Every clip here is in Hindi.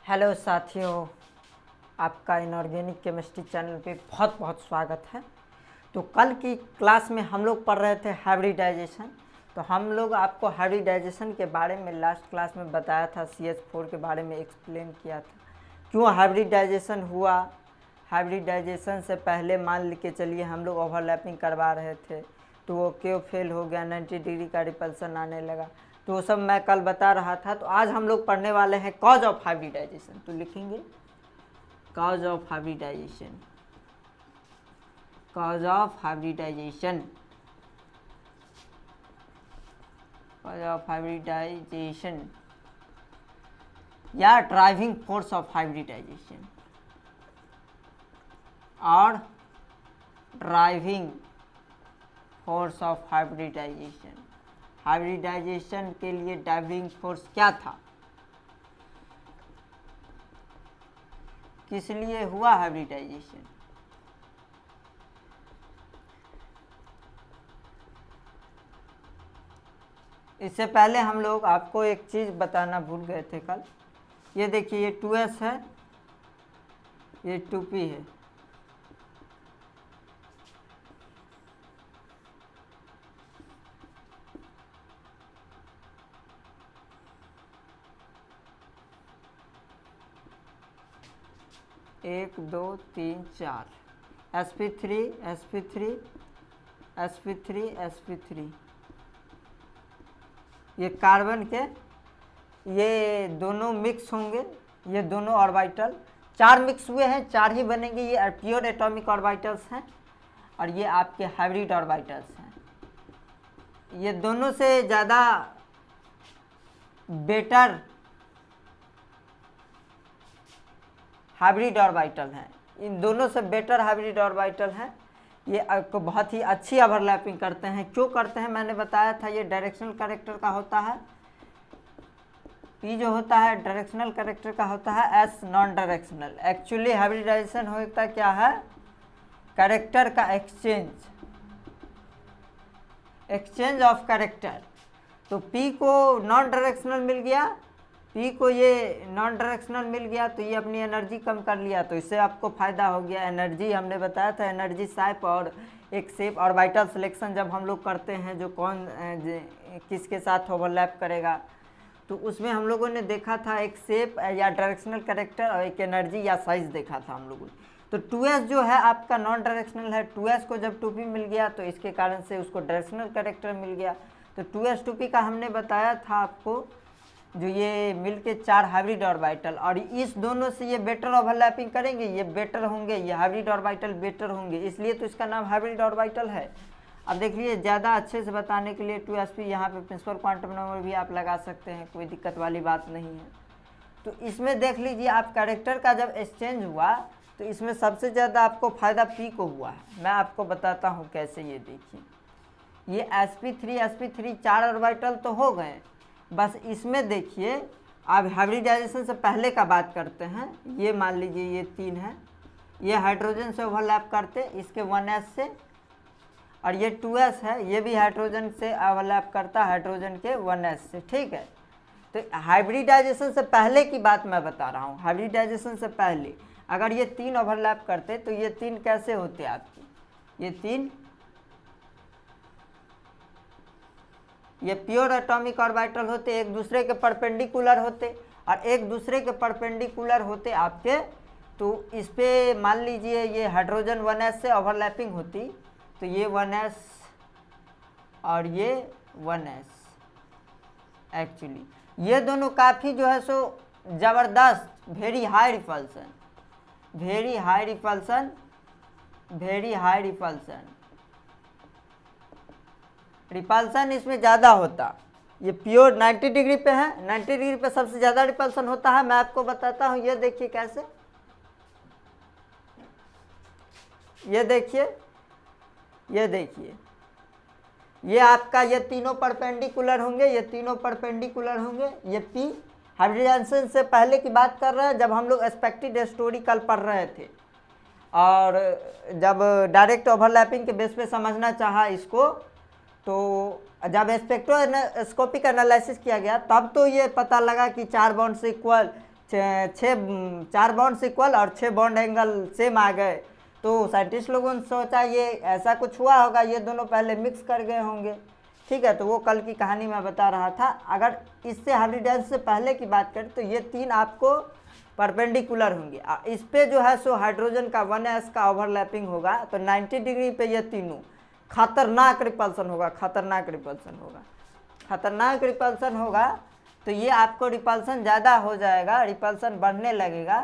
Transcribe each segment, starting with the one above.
हेलो साथियों, आपका इनऑर्गेनिक केमिस्ट्री चैनल पे बहुत बहुत स्वागत है। तो कल की क्लास में हम लोग पढ़ रहे थे हाइब्रिडाइजेशन। तो हम लोग आपको हाइब्रिडाइजेशन के बारे में लास्ट क्लास में बताया था, CH4 के बारे में एक्सप्लेन किया था क्यों हाइब्रिडाइजेशन हुआ। हाइब्रिडाइजेशन से पहले मान के चलिए हम लोग ओवरलैपिंग करवा रहे थे तो वो क्यों फेल हो गया, 90 डिग्री का रिपल्सन आने लगा। तो वो सब मैं कल बता रहा था। तो आज हम लोग पढ़ने वाले हैं कॉज ऑफ हाइब्रिडाइजेशन। तो लिखेंगे cause of hybridization, cause of hybridization, cause of hybridization या ड्राइविंग फोर्स ऑफ हाइब्रिडाइजेशन और driving force of hybridization. Hybridization के लिए ड्राइविंग फोर्स क्या था, किस लिए हुआ हाइब्रिडाइजेशन। इससे पहले हम लोग आपको एक चीज़ बताना भूल गए थे कल। ये देखिए, ये 2s है, ये 2p है। एक दो तीन चार, sp3 sp3 sp3 sp3, ये कार्बन के ये दोनों मिक्स होंगे। ये दोनों ऑर्बिटल चार मिक्स हुए हैं, चार ही बनेंगे। ये प्योर एटॉमिक ऑर्बिटल्स हैं और ये आपके हाइब्रिड ऑर्बिटल्स हैं। ये दोनों से ज़्यादा बेटर हाइब्रिड ऑर्बिटल हैं, इन दोनों से बेटर हाइब्रिड ऑर्बिटल हैं। ये आपको बहुत ही अच्छी ओवरलैपिंग करते हैं। क्यों करते हैं मैंने बताया था। ये डायरेक्शनल कैरेक्टर का होता है, P जो होता है डायरेक्शनल कैरेक्टर का होता है, S non directional. Actually hybridization होता क्या है, कैरेक्टर का एक्सचेंज ऑफ कैरेक्टर। तो P को नॉन डायरेक्शनल मिल गया, P को ये नॉन डायरेक्शनल मिल गया तो ये अपनी एनर्जी कम कर लिया, तो इससे आपको फ़ायदा हो गया। एनर्जी हमने बताया था, एनर्जी साइप और एक सेप ऑर्बिटल सिलेक्शन जब हम लोग करते हैं जो कौन किसके साथ ओवरलैप करेगा, तो उसमें हम लोगों ने देखा था एक सेप या डायरेक्शनल कैरेक्टर और एक एनर्जी या साइज देखा था हम लोगों ने। तो 2s जो है आपका नॉन डायरेक्शनल है, 2s को जब 2p मिल गया तो इसके कारण से उसको डायरेक्शनल कैरेक्टर मिल गया। तो 2s 2p का हमने बताया था आपको, जो ये मिलके चार हाइब्रिड ऑर्बिटल, और इस दोनों से ये बेटर ओवरलैपिंग करेंगे, ये बेटर होंगे, ये हाइब्रिड ऑर्बिटल बेटर होंगे, इसलिए तो इसका नाम हाइब्रिड ऑर्बिटल है। अब देख लीजिए, ज़्यादा अच्छे से बताने के लिए 2sp यहाँ पे प्रिंसिपल क्वांटम नंबर भी आप लगा सकते हैं, कोई दिक्कत वाली बात नहीं है। तो इसमें देख लीजिए, आप कैरेक्टर का जब एक्सचेंज हुआ तो इसमें सबसे ज़्यादा आपको फ़ायदा P को हुआ है। मैं आपको बताता हूँ कैसे। ये देखिए, ये sp3 चार ऑर्बिटल तो हो गए, बस इसमें देखिए अब हाइब्रिडाइजेशन से पहले का बात करते हैं। ये मान लीजिए ये 3 है, ये हाइड्रोजन से ओवरलैप करते इसके 1s से, और ये 2s है, ये भी हाइड्रोजन से ओवरलैप करता हाइड्रोजन के 1s से। ठीक है, तो हाइब्रिडाइजेशन से पहले की बात मैं बता रहा हूँ। हाइब्रिडाइजेशन से पहले अगर ये 3 ओवरलैप करते तो ये 3 कैसे होते आपकी, ये 3 ये प्योर एटॉमिक ऑर्बिटल होते, एक दूसरे के परपेंडिकुलर होते, और एक दूसरे के परपेंडिकुलर होते आपके। तो इस पे मान लीजिए ये हाइड्रोजन 1s से ओवरलैपिंग होती, तो ये 1s और ये 1s, एक्चुअली ये दोनों काफ़ी जो है सो ज़बरदस्त, very high repulsion, very high repulsion, very high repulsion, repulsion इसमें ज़्यादा होता। ये प्योर 90 डिग्री पे है, 90 डिग्री पे सबसे ज़्यादा रिपल्सन होता है। मैं आपको बताता हूँ, ये देखिए कैसे, ये देखिए, ये देखिए, ये आपका ये तीनों परपेंडिकुलर होंगे, ये तीनों परपेंडिकुलर होंगे। ये P हाइब्रिडाइजेशन से पहले की बात कर रहे हैं, जब हम लोग एक्सपेक्टेड स्टोरी कल पढ़ रहे थे, और जब डायरेक्ट ओवरलैपिंग के बेस पे समझना चाहा इसको, तो जब स्पेक्ट्रोस्कोपिक एनालिसिस किया गया तब तो ये पता लगा कि 4 बॉन्ड से इक्वल चार बॉन्ड्स इक्वल और 6 बॉन्ड एंगल सेम आ गए, तो साइंटिस्ट लोगों ने सोचा ये ऐसा कुछ हुआ होगा, ये दोनों पहले मिक्स कर गए होंगे। ठीक है, तो वो कल की कहानी मैं बता रहा था। अगर इससे हाइब्रिडाइजेशन से पहले की बात करें तो ये 3 आपको परपेंडिकुलर होंगे। इस पे जो है सो हाइड्रोजन का 1s का ओवरलैपिंग होगा, तो 90 डिग्री पे ये तीनों खतरनाक रिपल्सन होगा, खतरनाक रिपल्सन होगा, खतरनाक रिपल्सन होगा। तो ये आपको रिपल्सन ज़्यादा हो जाएगा, रिपल्सन बढ़ने लगेगा,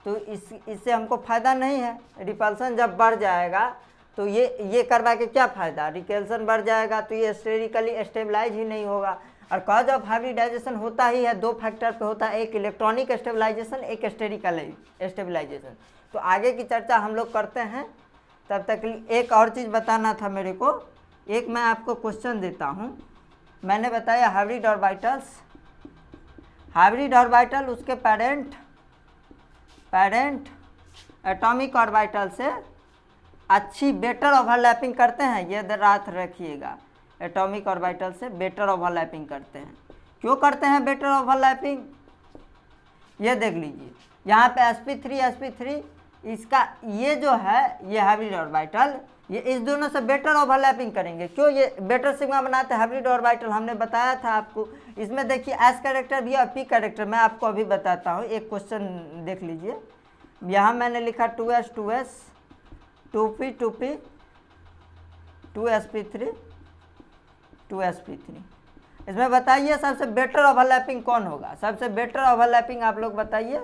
तो इससे हमको फ़ायदा नहीं है। रिपल्सन जब बढ़ जाएगा तो ये करवा के क्या फ़ायदा, रिपल्सन बढ़ जाएगा तो ये स्टेरिकली स्टेबलाइज ही नहीं होगा। और कॉज ऑफ हाइब्रिडाइजेशन होता ही है 2 फैक्टर पे होता है, एक इलेक्ट्रॉनिक स्टेबलाइजेशन, एक स्टेरिकल स्टेबलाइजेशन। तो आगे की चर्चा हम लोग करते हैं, तब तक एक और चीज़ बताना था मेरे को। एक मैं आपको क्वेश्चन देता हूँ। मैंने बताया हाइब्रिड ऑर्बिटल्स, हाइब्रिड ऑर्बिटल उसके पेरेंट एटॉमिक ऑर्बिटल से अच्छी बेटर ओवरलैपिंग करते हैं। ये याद रखिएगा, एटॉमिक ऑर्बिटल से बेटर ओवरलैपिंग करते हैं। क्यों करते हैं बेटर ओवरलैपिंग, ये देख लीजिए। यहाँ पे sp3 इसका ये जो है ये हाइब्रिड ऑर्बिटल, ये इस दोनों से बेटर ओवरलैपिंग करेंगे। क्यों ये बेटर सिग्मा बनाते हैं हाइब्रिड ऑर्बिटल, हमने बताया था आपको। इसमें देखिए s कैरेक्टर भी और p कैरेक्टर, मैं आपको अभी बताता हूँ। एक क्वेश्चन देख लीजिए, यहाँ मैंने लिखा 2s 2p 2p 2sp3 2sp3। इसमें बताइए सबसे बेटर ओवरलैपिंग कौन होगा, सबसे बेटर ओवरलैपिंग आप लोग बताइए।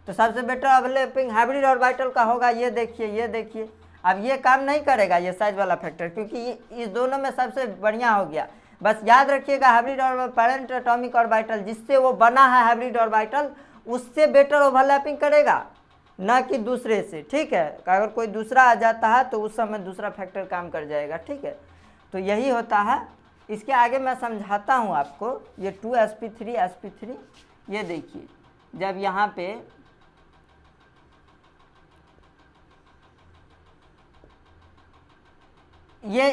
तो सबसे बेटर ओवरलैपिंग हाइब्रिड ऑर्बिटल का होगा। ये देखिए, ये देखिए, अब ये काम नहीं करेगा ये साइज वाला फैक्टर, क्योंकि ये इस दोनों में सबसे बढ़िया हो गया। बस याद रखिएगा हाइब्रिड और पेरेंट एटॉमिक ऑर्बिटल जिससे वो बना है हाइब्रिड ऑर्बिटल, उससे बेटर ओवरलैपिंग करेगा, न कि दूसरे से। ठीक है, अगर कोई दूसरा आ जाता है तो उस समय दूसरा फैक्टर काम कर जाएगा। ठीक है, तो यही होता है। इसके आगे मैं समझाता हूँ आपको। ये 2sp3 ये देखिए, जब यहाँ पे ये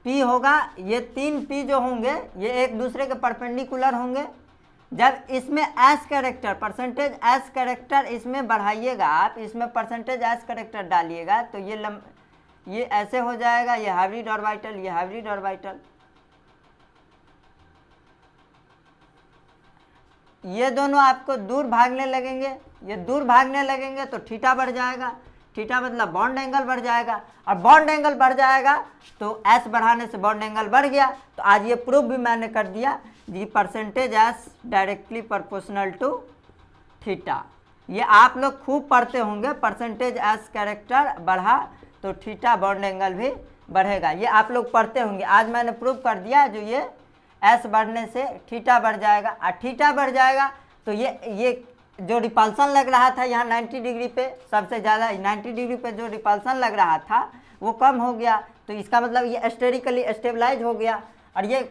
p होगा, ये 3 p जो होंगे ये एक दूसरे के परपेंडिकुलर होंगे। जब इसमें s character percentage s character इसमें बढ़ाइएगा आप, इसमें परसेंटेज s कैरेक्टर डालिएगा तो ये ऐसे हो जाएगा, ये हाइब्रिड ऑर्बिटल, ये हाइब्रिड ऑर्बिटल। ये दोनों आपको दूर भागने लगेंगे, ये दूर भागने लगेंगे तो थीटा बढ़ जाएगा, थीटा मतलब बॉन्ड एंगल बढ़ जाएगा, और बॉन्ड एंगल बढ़ जाएगा तो s बढ़ाने से बॉन्ड एंगल बढ़ गया। तो आज ये प्रूफ भी मैंने कर दिया जी, percentage s directly proportional to theta. ये आप लोग खूब पढ़ते होंगे, परसेंटेज s कैरेक्टर बढ़ा तो थीटा बॉन्ड एंगल भी बढ़ेगा, ये आप लोग पढ़ते होंगे। आज मैंने प्रूफ कर दिया, जो ये s बढ़ने से थीटा बढ़ जाएगा, और थीटा बढ़ जाएगा तो ये जो रिपल्सन लग रहा था यहाँ 90 डिग्री पे, सबसे ज़्यादा 90 डिग्री पे जो रिपल्सन लग रहा था वो कम हो गया। तो इसका मतलब ये स्टेरिकली स्टेबलाइज हो गया। और ये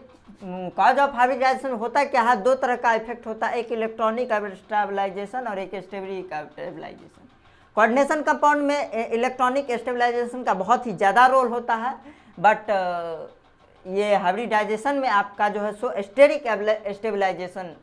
कॉज ऑफ हाइब्रिडाइजेशन होता क्या है, 2 तरह का इफेक्ट होता है, एक इलेक्ट्रॉनिक स्टेबलाइजेशन और एक स्टेरिक स्टेबलाइजेशन। कोऑर्डिनेशन कंपाउंड में इलेक्ट्रॉनिक स्टेबलाइजेशन का बहुत ही ज़्यादा रोल होता है, बट ये हाइब्रिडाइजेशन में आपका जो है सो स्टेरिक स्टेबलाइजेशन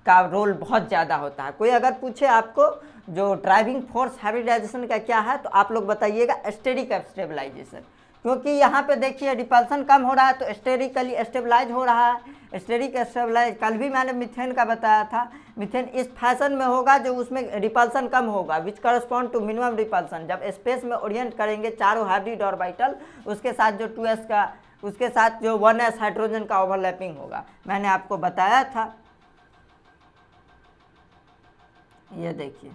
का रोल बहुत ज़्यादा होता है। कोई अगर पूछे आपको जो ड्राइविंग फोर्स हाइब्रिडाइजेशन का क्या है, तो आप लोग बताइएगा स्टेरिक स्टेबलाइजेशन, क्योंकि यहाँ पे देखिए रिपल्सन कम हो रहा है तो स्टेरिकली स्टेबलाइज हो रहा है। स्टेरिक स्टेबलाइज कल भी मैंने मीथेन का बताया था, मीथेन इस फैशन में होगा जो उसमें रिपल्सन कम होगा, विच करस्पॉन्ड टू मिनिमम रिपल्सन। जब स्पेस में ओरिएंट करेंगे चारों हाइब्रिड ऑर्बिटल, उसके साथ जो 2s का, उसके साथ जो 1s हाइड्रोजन का ओवरलैपिंग होगा, मैंने आपको बताया था। ये देखिए,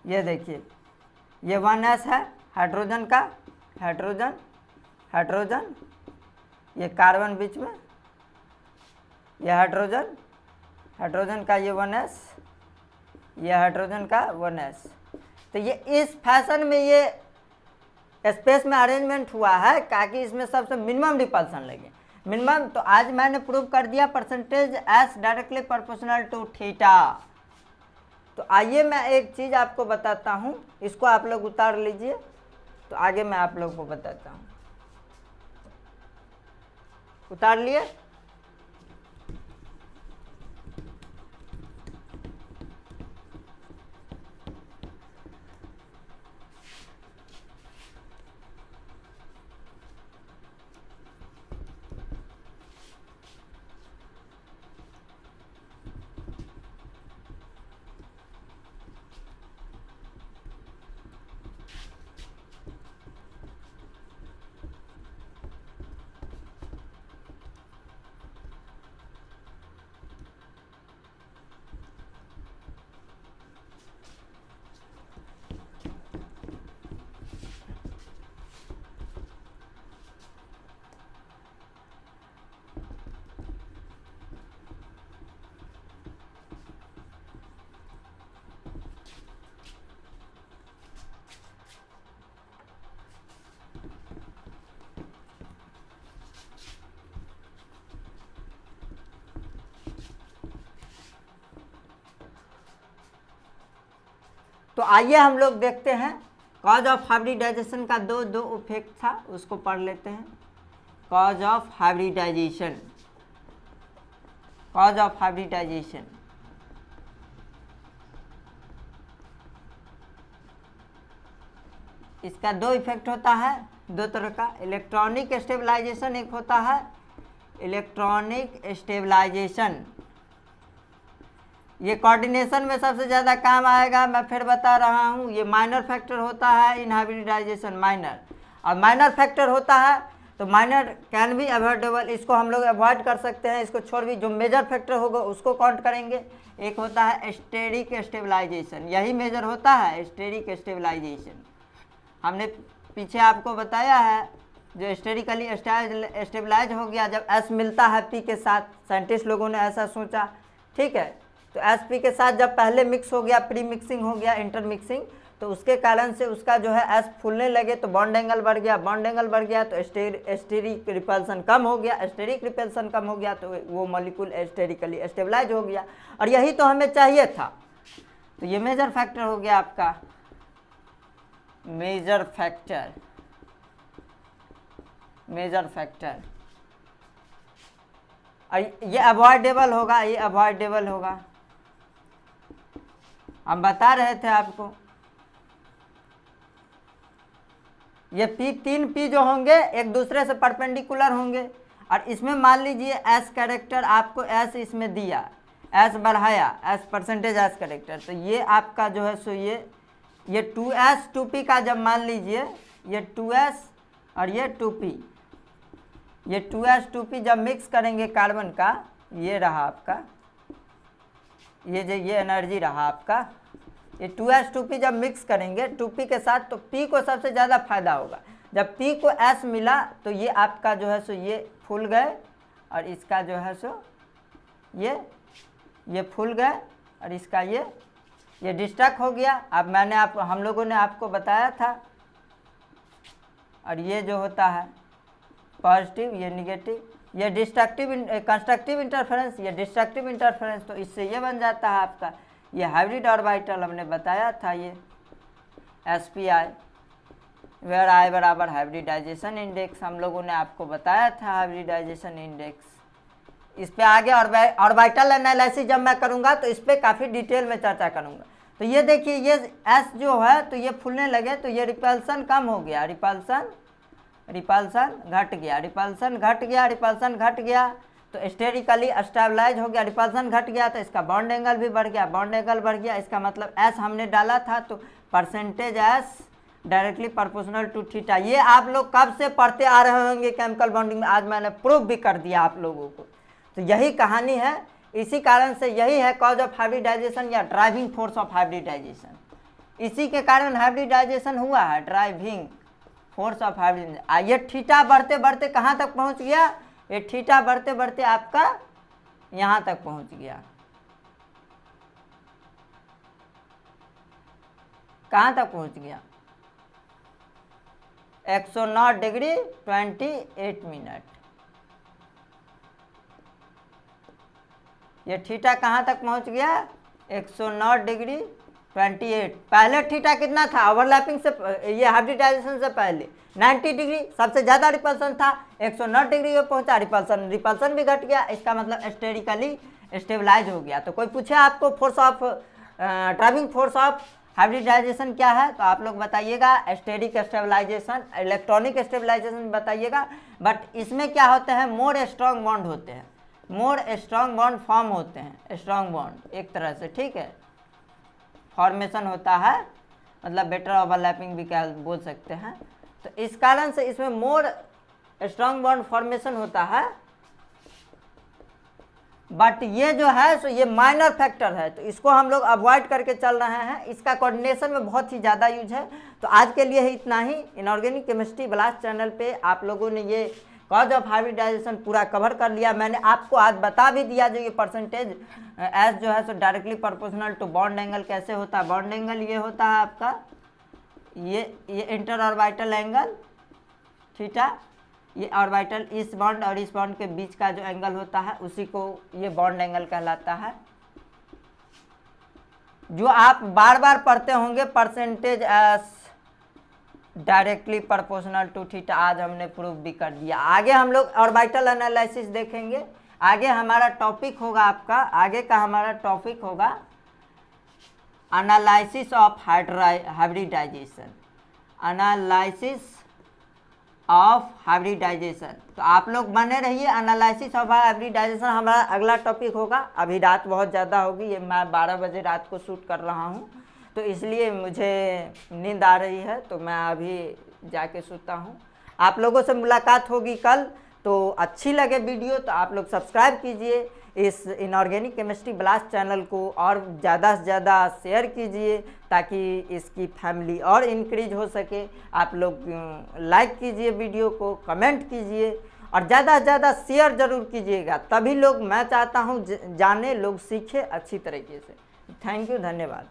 ये देखिए, ये 1s है हाइड्रोजन का, हाइड्रोजन हाइड्रोजन, ये कार्बन बीच में, ये हाइड्रोजन हाइड्रोजन का ये 1s, ये हाइड्रोजन का 1s। तो ये इस फैशन में ये स्पेस में अरेंजमेंट हुआ है ताकि इसमें सबसे मिनिमम रिपल्सन लगे, मिनिमम। तो आज मैंने प्रूव कर दिया percentage s directly proportional to theta. तो आइए मैं एक चीज़ आपको बताता हूँ, इसको आप लोग उतार लीजिए, तो आगे मैं आप लोग को बताता हूँ। उतार लिए। तो आइए हम लोग देखते हैं कॉज ऑफ हाइब्रिडाइजेशन का दो इफेक्ट था, उसको पढ़ लेते हैं। Cause of hybridization, cause of hybridization. इसका दो इफेक्ट होता है, दो तरह का। इलेक्ट्रॉनिक स्टेबलाइजेशन एक होता है, इलेक्ट्रॉनिक स्टेबलाइजेशन, ये कोऑर्डिनेशन में सबसे ज़्यादा काम आएगा। मैं फिर बता रहा हूँ, ये माइनर फैक्टर होता है इन हाइब्रिडाइजेशन, माइनर। और माइनर फैक्टर होता है तो माइनर कैन बी अवॉइडेबल, इसको हम लोग अवॉइड कर सकते हैं, इसको छोड़ भी। जो मेजर फैक्टर होगा उसको काउंट करेंगे। एक होता है स्टेरिक स्टेबलाइजेशन, यही मेजर होता है स्टेरिक स्टेबलाइजेशन। हमने पीछे आपको बताया है, जो स्टेरिकली स्टेबलाइज हो गया जब एस मिलता है पी के साथ, साइंटिस्ट लोगों ने ऐसा सोचा, ठीक है। तो एस पी के साथ जब पहले मिक्स हो गया, प्री मिक्सिंग हो गया, इंटर मिक्सिंग, तो उसके कारण से उसका जो है एस फूलने लगे तो बॉन्ड एंगल बढ़ गया, बॉन्ड एंगल बढ़ गया तो स्टेरिक रिपल्सन कम हो गया, स्टेरिक रिपल्सन कम हो गया तो वो मॉलिक्यूल स्टेरिकली स्टेबलाइज हो गया। और यही तो हमें चाहिए था। तो ये मेजर फैक्टर हो गया आपका, मेजर फैक्टर, मेजर फैक्टर। और ये अवॉइडेबल होगा, ये अवॉइडेबल होगा। हम बता रहे थे आपको, ये पी, तीन पी जो होंगे एक दूसरे से परपेंडिकुलर होंगे। और इसमें मान लीजिए एस कैरेक्टर आपको एस इसमें दिया, एस बढ़ाया, एस परसेंटेज एस कैरेक्टर, तो ये आपका जो है सो ये 2s 2p का जब मान लीजिए ये 2s और ये 2p, ये 2s 2p जब मिक्स करेंगे कार्बन का, ये रहा आपका, ये एनर्जी रहा आपका। ये 2s 2p जब मिक्स करेंगे 2p के साथ तो p को सबसे ज़्यादा फायदा होगा। जब p को s मिला तो ये आपका जो है सो ये फूल गए, और इसका जो है सो ये फूल गए, और इसका ये डिस्ट्रक्ट हो गया। अब हम लोगों ने आपको बताया था। और ये जो होता है पॉजिटिव, ये निगेटिव, ये डिस्ट्रक्टिव कंस्ट्रक्टिव इंटरफेरेंस, ये डिस्ट्रक्टिव इंटरफेरेंस। तो इससे ये बन जाता है आपका ये हाइब्रिड ऑर्बिटल। हमने बताया था ये SPI, वेयर I बराबर हाइब्रिडाइजेशन इंडेक्स, हम लोगों ने आपको बताया था हाइब्रिडाइजेशन इंडेक्स। इस पे आगे ऑर्बिटल एनालिसिस जब मैं करूँगा तो इस पर काफ़ी डिटेल में चर्चा करूँगा। तो ये देखिए, ये S जो है तो ये फूलने लगे तो ये रिपल्सन कम हो गया, रिपल्सन घट गया, रिपल्सन घट गया, रिपल्सन घट गया तो स्टेरिकली स्टेबलाइज हो गया, रिपल्सन घट गया तो इसका बॉन्ड एंगल भी बढ़ गया, बॉन्ड एंगल बढ़ गया। इसका मतलब S हमने डाला था तो percentage S directly proportional to theta. ये आप लोग कब से पढ़ते आ रहे होंगे केमिकल बॉन्डिंग में, आज मैंने प्रूफ भी कर दिया आप लोगों को। तो यही कहानी है, इसी कारण से यही है कॉज ऑफ हाइब्रिडाइजेशन या ड्राइविंग फोर्स ऑफ हाइब्रिडाइजेशन। इसी के कारण हाइब्रिडाइजेशन हुआ है, ड्राइविंग फोर्स ऑफ हाइब्रिडाइजेशन। ये थीटा बढ़ते बढ़ते कहाँ तक पहुँच गया, ये थीटा बढ़ते बढ़ते आपका यहाँ तक पहुँच गया। कहाँ तक पहुँच गया, 109 डिग्री 28 मिनट। ये थीटा कहाँ तक पहुँच गया, 109 डिग्री 28। पहले थीटा कितना था ओवरलैपिंग से, ये हाइब्रिडाइजेशन से पहले 90 डिग्री, सबसे ज़्यादा रिपल्सन था, 109 डिग्री पे पहुंचा, रिपल्सन भी घट गया, इसका मतलब स्टेरिकली स्टेबलाइज हो गया। तो कोई पूछे आपको force of driving force of hybridization क्या है, तो आप लोग बताइएगा स्टेरिक स्टेबलाइजेशन, इलेक्ट्रॉनिक स्टेबलाइजेशन बताइएगा। बट इसमें क्या होते हैं, मोर स्ट्रॉन्ग बॉन्ड होते हैं, मोर स्ट्रॉन्ग बॉन्ड फॉर्म होते हैं, स्ट्रॉन्ग बॉन्ड एक तरह से, ठीक है, फॉर्मेशन होता है, मतलब बेटर ओवरलैपिंग भी क्या बोल सकते हैं। तो इस कारण से इसमें मोर स्ट्रॉन्ग बॉन्ड फॉर्मेशन होता है। बट ये जो है सो ये माइनर फैक्टर है, तो इसको हम लोग अवॉइड करके चल रहे हैं, इसका कोऑर्डिनेशन में बहुत ही ज़्यादा यूज है। तो आज के लिए ही इतना ही। इनऑर्गेनिक केमिस्ट्री ब्लास्ट चैनल पे आप लोगों ने ये कॉज ऑफ हाइब्रिडाइजेशन पूरा कवर कर लिया। मैंने आपको आज बता भी दिया जो ये परसेंटेज एस जो है सो directly proportional to bond angle कैसे होता है। बॉन्ड एंगल ये होता है आपका, ये इंटर ऑर्बिटल एंगल थीटा, ये ऑर्बिटल इस बॉन्ड और इस बॉन्ड के बीच का जो एंगल होता है उसी को ये बॉन्ड एंगल कहलाता है। जो आप बार बार पढ़ते होंगे percentage S directly proportional to theta, आज हमने प्रूव भी कर दिया। आगे हम लोग ऑर्बिटल एनालिसिस देखेंगे। आगे हमारा टॉपिक होगा आपका, आगे का हमारा टॉपिक होगा analysis of hybridization, analysis of hybridization. तो आप लोग बने रहिए, एनालिसिस ऑफ हाइब्रिडाइजेशन हमारा अगला टॉपिक होगा। अभी रात बहुत ज़्यादा होगी, ये मैं 12 बजे रात को शूट कर रहा हूँ, तो इसलिए मुझे नींद आ रही है, तो मैं अभी जाके सोता हूँ। आप लोगों से मुलाकात होगी कल। तो अच्छी लगे वीडियो तो आप लोग सब्सक्राइब कीजिए इस इनऑर्गेनिक केमिस्ट्री ब्लास्ट चैनल को, और ज़्यादा से ज़्यादा शेयर कीजिए ताकि इसकी फैमिली और इंक्रीज हो सके। आप लोग लाइक कीजिए वीडियो को, कमेंट कीजिए और ज़्यादा से ज़्यादा शेयर ज़रूर कीजिएगा, तभी लोग, मैं चाहता हूँ जाने, लोग सीखे अच्छी तरीके से। थैंक यू, धन्यवाद।